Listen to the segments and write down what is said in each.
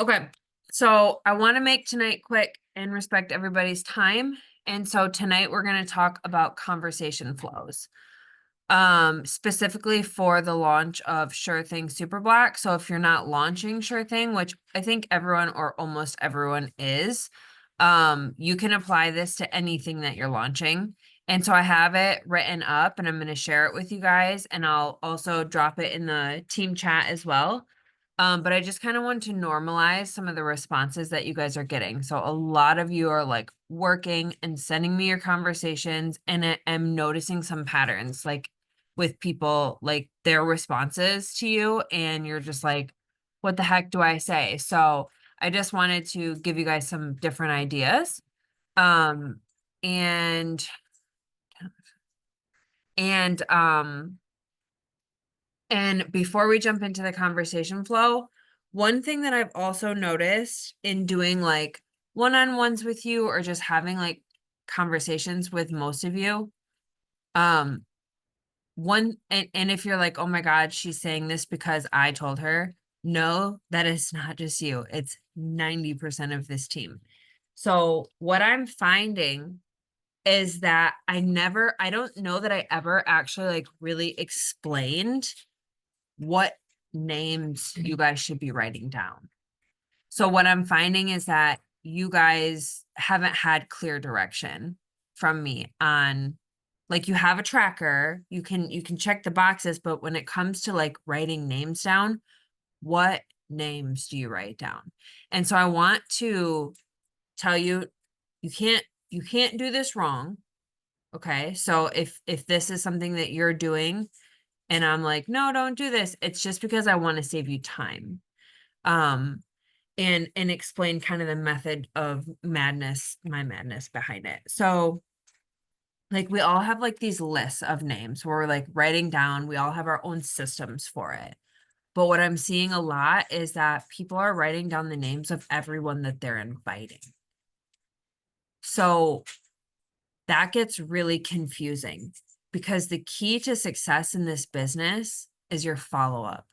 Okay, so I want to make tonight quick and respect everybody's time. And so tonight we're going to talk about conversation flows, specifically for the launch of Sure Thing Super Black. So if you're not launching Sure Thing, which I think everyone or almost everyone is, you can apply this to anything that you're launching. And so I have it written up and I'm going to share it with you guys, and I'll also drop it in the team chat as well. But I just kind of want to normalize some of the responses that you guys are getting. So a lot of you are like working and sending me your conversations, and I'm noticing some patterns like with people, like their responses to you, and you're just like, what the heck do I say? So I just wanted to give you guys some different ideas. Um, and and um And before we jump into the conversation flow, one thing that I've also noticed in doing like one-on-ones with you or just having like conversations with most of you, um, and if you're like, oh my God, she's saying this because I told her, no, that is not just you. It's 90% of this team. So what I'm finding is that I don't know that I ever actually like really explained what names you guys should be writing down. So what I'm finding is that you guys haven't had clear direction from me on, like, you have a tracker, you can check the boxes, but when it comes to like writing names down, what names do you write down? And so I want to tell you, you can't you can't do this wrong. Okay? So if this is something that you're doing and I'm like, no, don't do this, it's just because I want to save you time. Um, and explain kind of the method of madness, my madness behind it. So like we all have like these lists of names where we're like writing down, we all have our own systems for it. But what I'm seeing a lot is that people are writing down the names of everyone that they're inviting. So that gets really confusing because the key to success in this business is your follow up.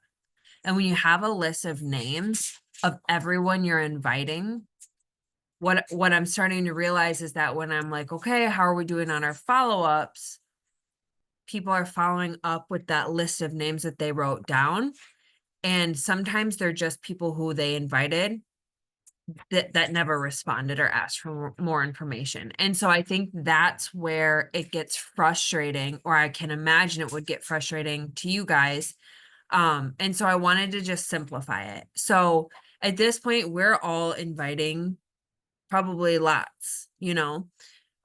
And when you have a list of names of everyone you're inviting, what I'm starting to realize is that when I'm like, okay, how are we doing on our follow-ups? People are following up with that list of names that they wrote down. And sometimes they're just people who they invited that never responded or asked for more information. And so I think that's where it gets frustrating, or I can imagine it would get frustrating to you guys. And so I wanted to just simplify it. So at this point, we're all inviting probably lots,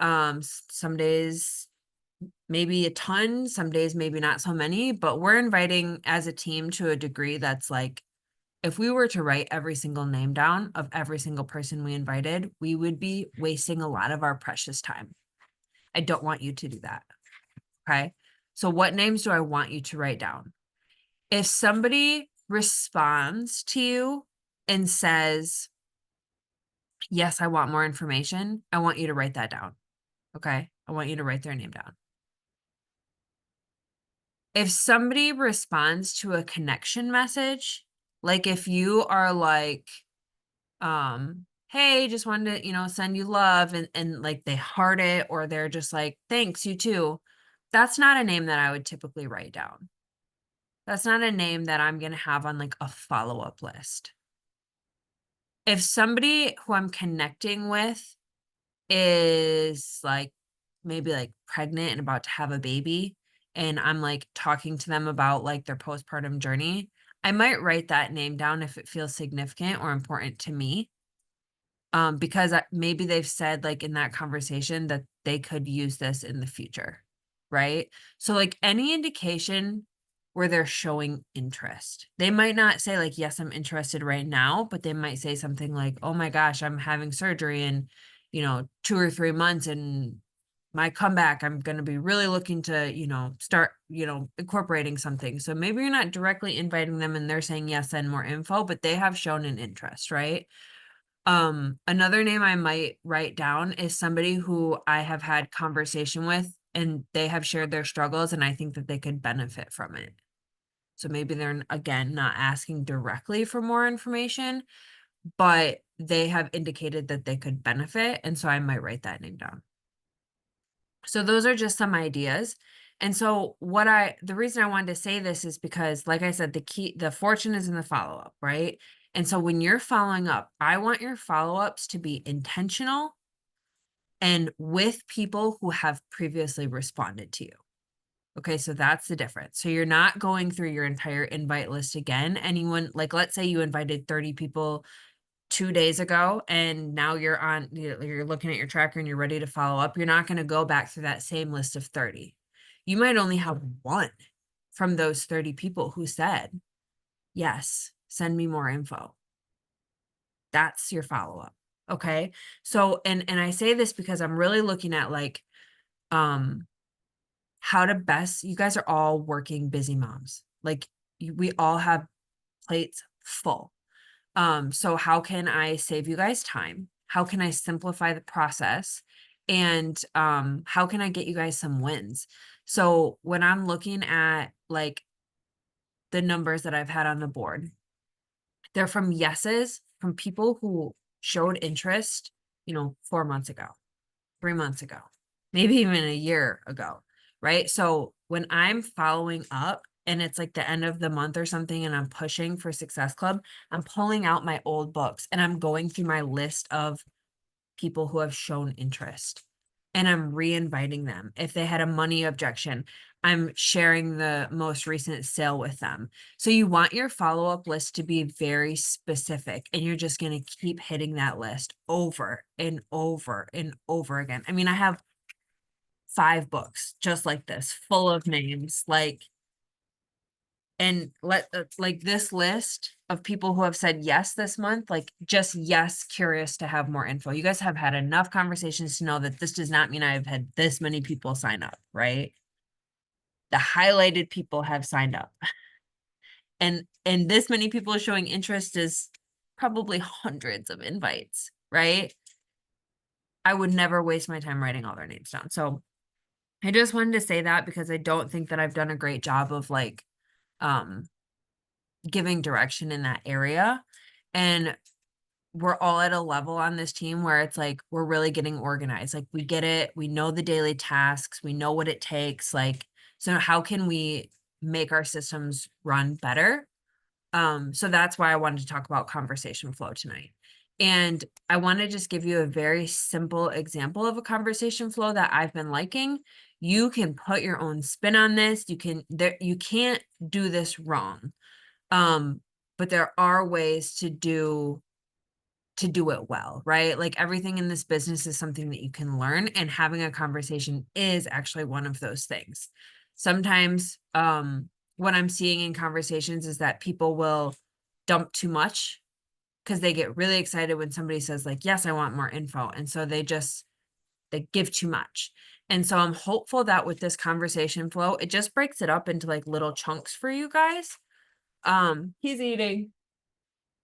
some days maybe a ton, some days maybe not so many, but we're inviting as a team to a degree that's like, if we were to write every single name down of every single person we invited, we would be wasting a lot of our precious time. I don't want you to do that. Okay. So what names do I want you to write down? If somebody responds to you and says, yes, I want more information, I want you to write that down. Okay. I want you to write their name down. If somebody responds to a connection message, like if you are like, hey, just wanted to, send you love, and like they heart it, or they're just like, thanks, you too. That's not a name that I would typically write down. That's not a name that I'm going to have on like a follow-up list. If somebody who I'm connecting with is like maybe like pregnant and about to have a baby, and I'm like talking to them about like their postpartum journey, I might write that name down if it feels significant or important to me. Because maybe they've said like in that conversation that they could use this in the future, right? So like any indication where they're showing interest. They might not say like, yes, I'm interested right now, but they might say something like, oh my gosh, I'm having surgery in, 2 or 3 months, and my comeback, I'm going to be really looking to, start, incorporating something. So maybe you're not directly inviting them and they're saying yes, send more info, but they have shown an interest, right? Another name I might write down is somebody who I have had conversation with and they have shared their struggles, and I think that they could benefit from it. So maybe they're again not asking directly for more information, but they have indicated that they could benefit. And so I might write that name down. So those are just some ideas. And so the reason I wanted to say this is because, like I said, the fortune is in the follow-up, right? And so when you're following up, I want your follow-ups to be intentional and with people who have previously responded to you. Okay, so that's the difference. So you're not going through your entire invite list again. Anyone, like, let's say you invited 30 people 2 days ago, and now you're looking at your tracker and you're ready to follow up. You're not going to go back through that same list of 30. You might only have one from those 30 people who said, yes, send me more info. That's your follow-up. Okay. So, and I say this because I'm really looking at like, how to best, you guys are all working busy moms. Like we all have plates full. So how can I save you guys time? How can I simplify the process? And how can I get you guys some wins? So when I'm looking at like the numbers that I've had on the board, they're from yeses, from people who showed interest, 4 months ago, 3 months ago, maybe even a year ago, right? So when I'm following up and it's like the end of the month or something and I'm pushing for Success Club, I'm pulling out my old books and I'm going through my list of people who have shown interest and I'm re-inviting them. If they had a money objection, I'm sharing the most recent sale with them. So you want your follow-up list to be very specific, and you're just going to keep hitting that list over and over and over again. I mean, I have 5 books just like this, full of names, and like this list of people who have said yes this month, like just yes, curious to have more info. You guys have had enough conversations to know that this does not mean I've had this many people sign up, right? The highlighted people have signed up. And this many people showing interest is probably hundreds of invites, right? I would never waste my time writing all their names down. So I just wanted to say that because I don't think that I've done a great job of like giving direction in that area. And we're all at a level on this team where it's like we're really getting organized. Like we get it, we know the daily tasks, we know what it takes. Like, so how can we make our systems run better? So that's why I wanted to talk about conversation flow tonight. And I want to just give you a very simple example of a conversation flow that I've been liking. You can put your own spin on this. You can't do this wrong. But there are ways to do it well, right? Like everything in this business is something that you can learn, and having a conversation is actually one of those things. Sometimes what I'm seeing in conversations is that people will dump too much because they get really excited when somebody says like, yes, I want more info. And so they give too much. And so I'm hopeful that with this conversation flow, it just breaks it up into like little chunks for you guys. He's eating.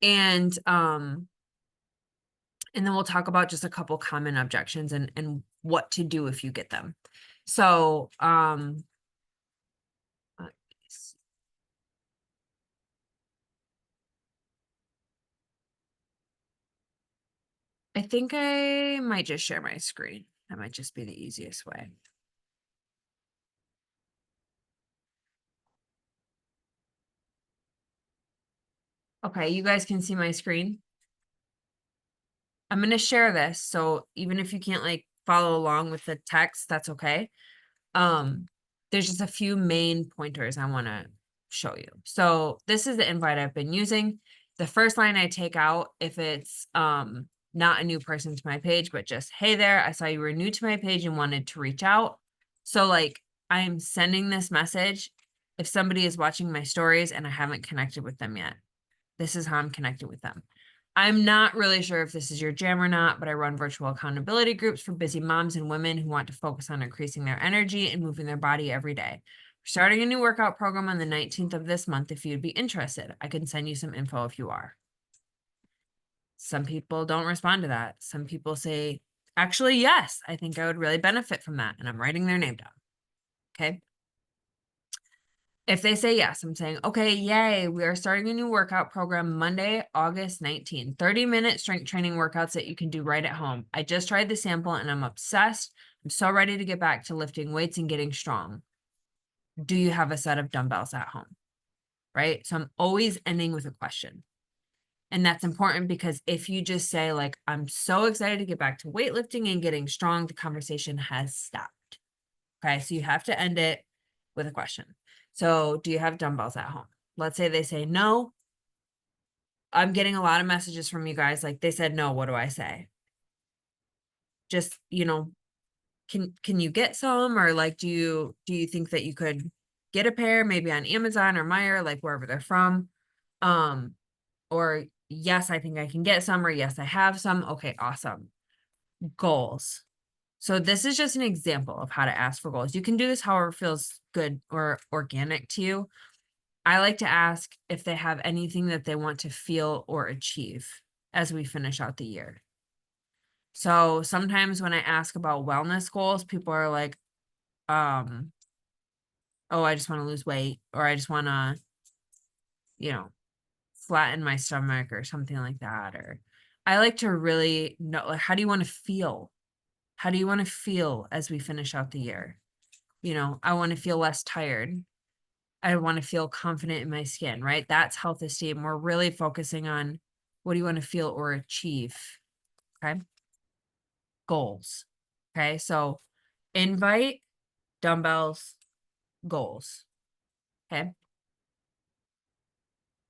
And then we'll talk about just a couple common objections and what to do if you get them. So, I think I might just share my screen. That might just be the easiest way. Okay, you guys can see my screen. I'm going to share this. So even if you can't like follow along with the text, that's okay. There's just a few main pointers I want to show you. So this is the invite I've been using. The first line I take out, if it's not a new person to my page, but just, hey there, I saw you were new to my page and wanted to reach out. So like I'm sending this message if somebody is watching my stories and I haven't connected with them yet. This is how I'm connected with them. I'm not really sure if this is your jam or not, but I run virtual accountability groups for busy moms and women who want to focus on increasing their energy and moving their body every day. We're starting a new workout program on the 19th of this month if you'd be interested. I can send you some info if you are. Some people don't respond to that. Some people say, actually, yes, I think I would really benefit from that. And I'm writing their name down. Okay. If they say yes, I'm saying, okay, yay, we are starting a new workout program Monday, August 19th. 30-minute strength training workouts that you can do right at home. I just tried the sample and I'm obsessed. I'm so ready to get back to lifting weights and getting strong. Do you have a set of dumbbells at home? Right? So I'm always ending with a question. And that's important because if you just say, like, I'm so excited to get back to weightlifting and getting strong, the conversation has stopped. Okay. So you have to end it with a question. So, do you have dumbbells at home? Let's say they say no. I'm getting a lot of messages from you guys. Like, they said no. What do I say? Just, can you get some, or like, do you think that you could get a pair maybe on Amazon or Meijer, like wherever they're from? Or yes, I think I can get some, or yes, I have some. Okay, awesome. Goals. So this is just an example of how to ask for goals. You can do this however feels good or organic to you. I like to ask if they have anything that they want to feel or achieve as we finish out the year. So sometimes when I ask about wellness goals, people are like, oh, I just want to lose weight, or I just want to, you know, flatten my stomach or something like that. Or I like to really know, like, how do you want to feel? How do you want to feel as we finish out the year? I want to feel less tired. I want to feel confident in my skin, right? That's health esteem. We're really focusing on what do you want to feel or achieve? Okay. Goals. Okay. So invite, dumbbells, goals. Okay.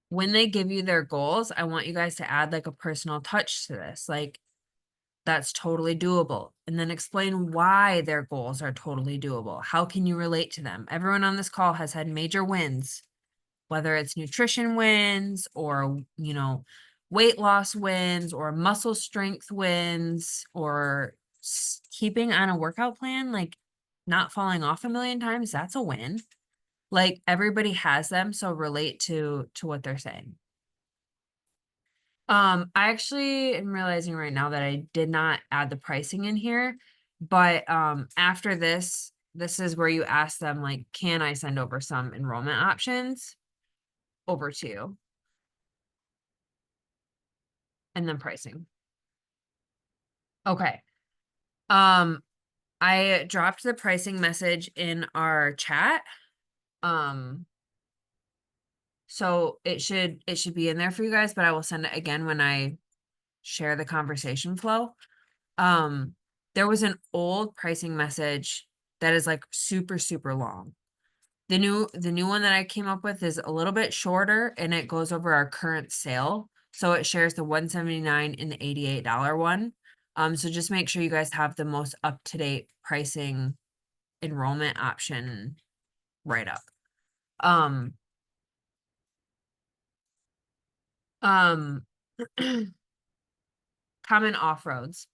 When they give you their goals, I want you guys to add like a personal touch to this. Like, that's totally doable. And then explain why their goals are totally doable. How can you relate to them? Everyone on this call has had major wins, whether it's nutrition wins or, weight loss wins or muscle strength wins or keeping on a workout plan, like not falling off a million times. That's a win. Like, everybody has them. So relate to what they're saying. I actually am realizing right now that I did not add the pricing in here, but after this is where you ask them, like, can I send over some enrollment options over to you? And then pricing. Okay. I dropped the pricing message in our chat. So it should be in there for you guys, but I will send it again when I share the conversation flow. There was an old pricing message that is like super, super long. The new one that I came up with is a little bit shorter and it goes over our current sale. So it shares the $179 and the $88 one. So just make sure you guys have the most up-to-date pricing enrollment option right up. Um, um, Common off-roads.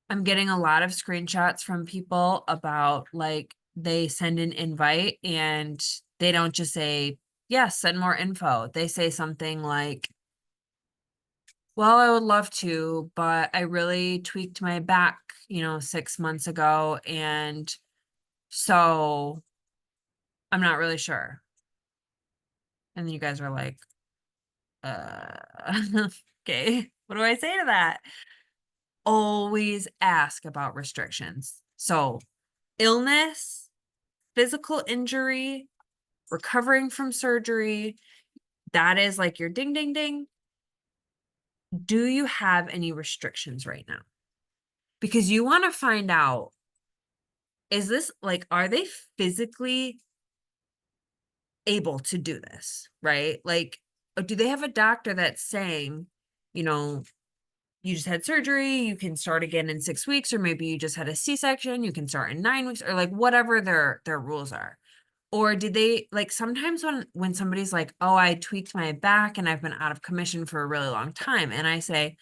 I'm getting a lot of screenshots from people about, like, they send an invite and they don't just say, yes, send more info. They say something like, well, I would love to, but I really tweaked my back, 6 months ago. And so I'm not really sure. And then you guys are like, okay, what do I say to that? Always ask about restrictions. So illness, physical injury, recovering from surgery, that is like your ding, ding, ding. Do you have any restrictions right now? Because you want to find out, is this like, are they physically able to do this, right? Like, do they have a doctor that's saying, you just had surgery, you can start again in 6 weeks, or maybe you just had a C-section, you can start in 9 weeks, or like whatever their rules are. Or did they, like, sometimes when somebody's like, oh, I tweaked my back and I've been out of commission for a really long time, and I say,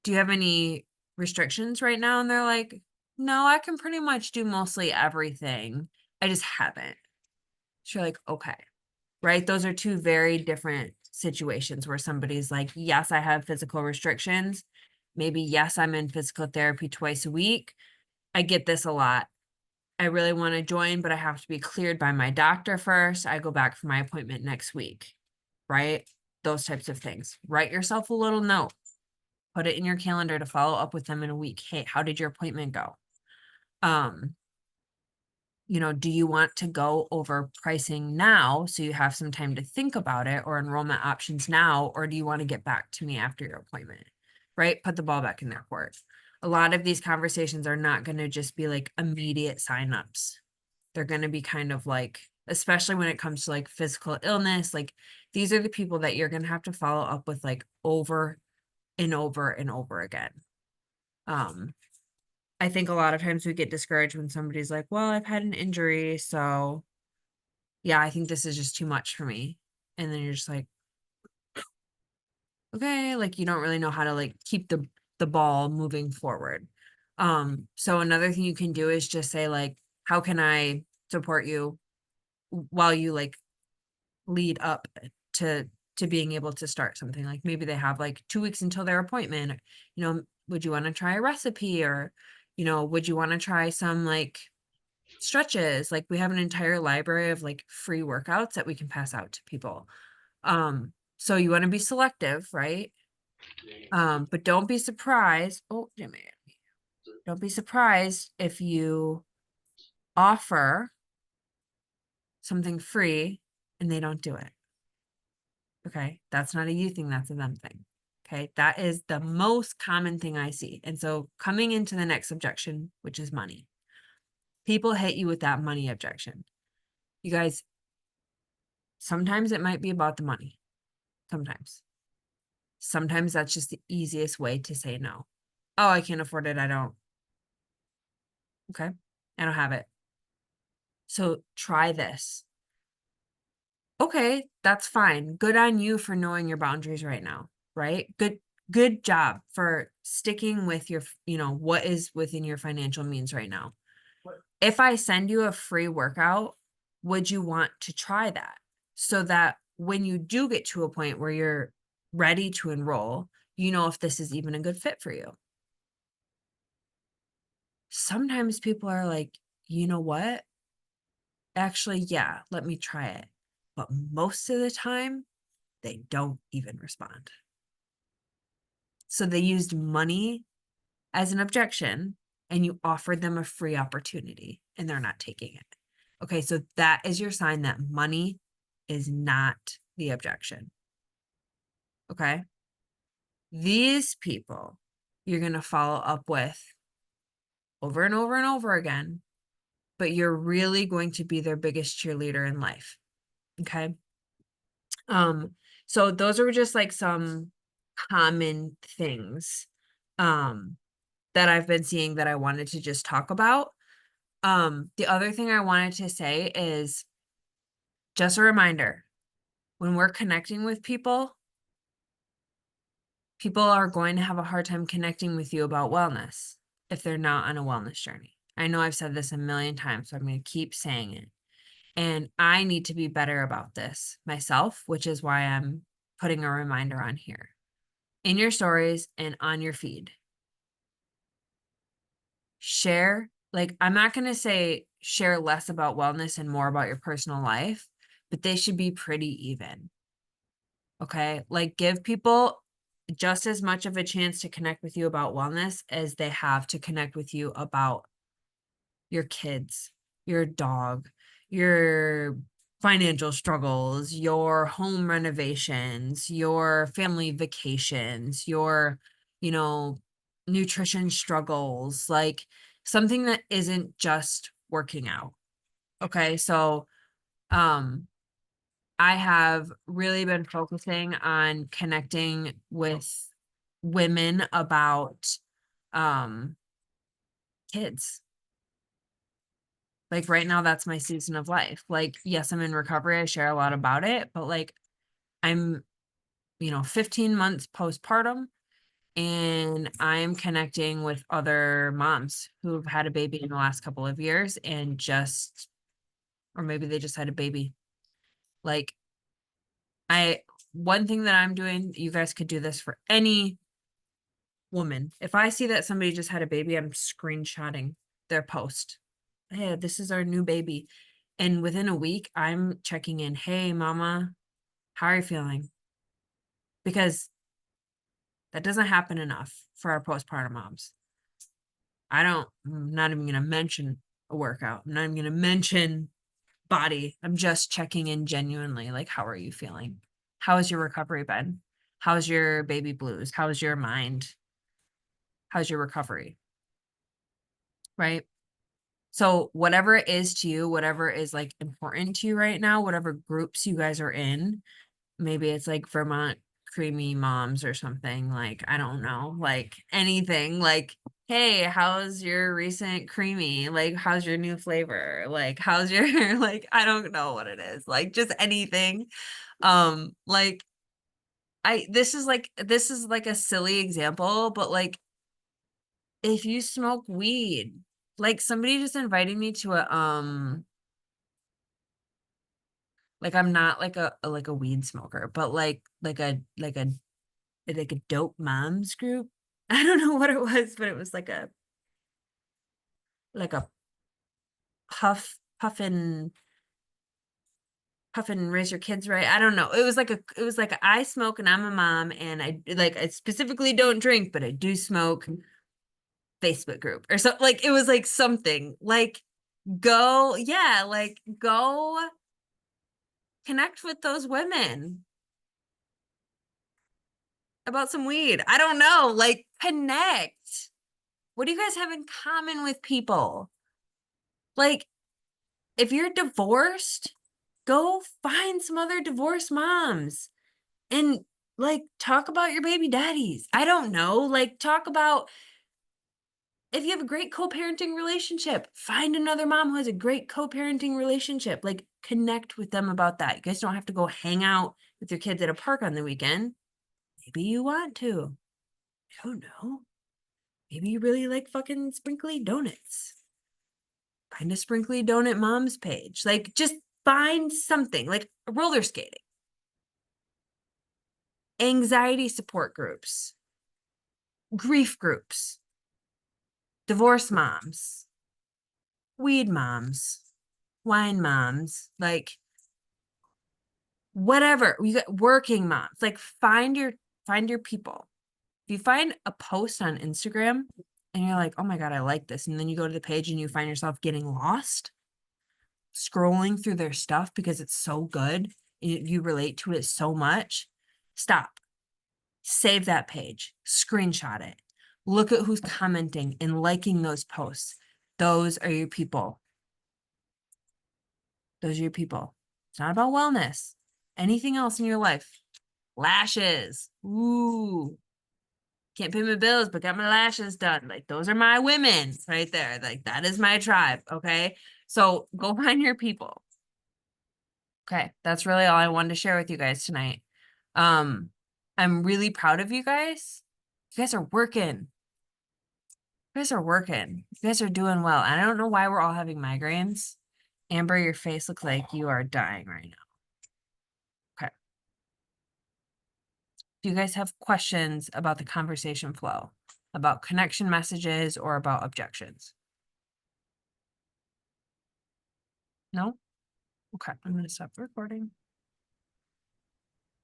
do you have any restrictions right now? And they're like, no, I can pretty much do mostly everything. I just haven't. So you're like, okay, right? Those are two very different situations where somebody's like, yes, I have physical restrictions. Maybe, yes, I'm in physical therapy twice a week. I get this a lot. I really want to join, but I have to be cleared by my doctor first. I go back for my appointment next week, right? Those types of things. Write yourself a little note. Put it in your calendar to follow up with them in a week. Hey, how did your appointment go? Do you want to go over pricing now so you have some time to think about it, or enrollment options now, or do you want to get back to me after your appointment? Right? Put the ball back in their court. A lot of these conversations are not going to just be like immediate signups. They're going to be kind of like, especially when it comes to like physical illness, like these are the people that you're going to have to follow up with like over and over and over again. I think a lot of times we get discouraged when somebody's like, well, I've had an injury, so yeah, I think this is just too much for me. And then you're just like, okay, like you don't really know how to like keep the ball moving forward. So another thing you can do is just say like, how can I support you while you like lead up to being able to start something? Like maybe they have like 2 weeks until their appointment. Would you want to try a recipe, or would you want to try some like stretches? Like we have an entire library of like free workouts that we can pass out to people. So you want to be selective, right? But don't be surprised. Oh, Jimmy, don't be surprised if you offer something free and they don't do it. Okay. That's not a you thing. That's a them thing. Okay. That is the most common thing I see. And so coming into the next objection, which is money, people hit you with that money objection. You guys, sometimes it might be about the money. Sometimes that's just the easiest way to say no. Oh, I can't afford it. I don't. Okay. I don't have it. So try this. Okay, that's fine. Good on you for knowing your boundaries right now, right? Good job for sticking with your, what is within your financial means right now. If I send you a free workout, would you want to try that? So that when you do get to a point where you're ready to enroll, you know if this is even a good fit for you. Sometimes people are like, you know what? Actually, yeah, let me try it. But most of the time, they don't even respond. So they used money as an objection, and you offered them a free opportunity and they're not taking it. Okay, so that is your sign that money is not the objection. Okay. These people you're going to follow up with over and over and over again, but you're really going to be their biggest cheerleader in life. Okay. So those are just like some common things that I've been seeing that I wanted to just talk about. The other thing I wanted to say is just a reminder, when we're connecting with people, people are going to have a hard time connecting with you about wellness if they're not on a wellness journey. I know I've said this a million times, so I'm going to keep saying it. And I need to be better about this myself, which is why I'm putting a reminder on here in your stories and on your feed. Share, like, I'm not going to say share less about wellness and more about your personal life, but they should be pretty even. Okay. Like, give people just as much of a chance to connect with you about wellness as they have to connect with you about your kids, your dog, your financial struggles, your home renovations, your family vacations, your, nutrition struggles, like something that isn't just working out. Okay. So, I have really been focusing on connecting with women about, kids. Like right now, that's my season of life. Like, yes, I'm in recovery. I share a lot about it, but like I'm, 15 months postpartum, and I'm connecting with other moms who've had a baby in the last couple of years and or maybe they just had a baby. Like one thing that I'm doing, you guys could do this for any woman. If I see that somebody just had a baby, I'm screenshotting their post hey, this is our new baby. And within a week, I'm checking in. Hey, mama, how are you feeling? Because that doesn't happen enough for our postpartum moms. I'm not even going to mention a workout. I'm not even going to mention body. I'm just checking in genuinely. Like, how are you feeling? How has your recovery been? How's your baby blues? How's your mind? How's your recovery? Right? So whatever it is to you, whatever is like important to you right now, whatever groups you guys are in, maybe it's like Vermont creamy moms or something, like I don't know, like anything, like hey, how's your recent creamy, like how's your new flavor, like how's your like I don't know what it is, like just anything. Like this is like a silly example, but like if you smoke weed, like somebody just invited me to a like I'm not like a weed smoker, but like a dope moms group. I don't know what it was, but it was like a puffin raise your kids right. I don't know. It was like I smoke and I'm a mom and I specifically don't drink, but I do smoke Facebook group or so, like it was like something like go connect with those women about some weed. I don't know, like connect. What do you guys have in common with people? Like, if you're divorced, go find some other divorced moms and like talk about your baby daddies. I don't know. Like, talk about if you have a great co parenting relationship, find another mom who has a great co parenting relationship. Like, connect with them about that. You guys don't have to go hang out with your kids at a park on the weekend. Maybe you want to. I don't know. Maybe you really like fucking sprinkly donuts. Find a sprinkly donut moms page. Like, just find something like roller skating, anxiety support groups, grief groups, divorce moms, weed moms, wine moms, like whatever. You got working moms. Like, find your people. If you find a post on Instagram and you're like, oh my God, I like this. And then you go to the page and you find yourself getting lost, scrolling through their stuff because it's so good. You relate to it so much. Stop. Save that page, screenshot it. Look at who's commenting and liking those posts. Those are your people. Those are your people. It's not about wellness. Anything else in your life. Lashes. Ooh. Can't pay my bills, but got my lashes done. Like, those are my women right there. Like, that is my tribe. Okay. So go find your people. Okay. That's really all I wanted to share with you guys tonight. I'm really proud of you guys. You guys are working. You guys are working. You guys are doing well. And I don't know why we're all having migraines. Amber, your face looks like you are dying right now. Okay. Do you guys have questions about the conversation flow, about connection messages, or about objections? No? Okay, I'm going to stop recording.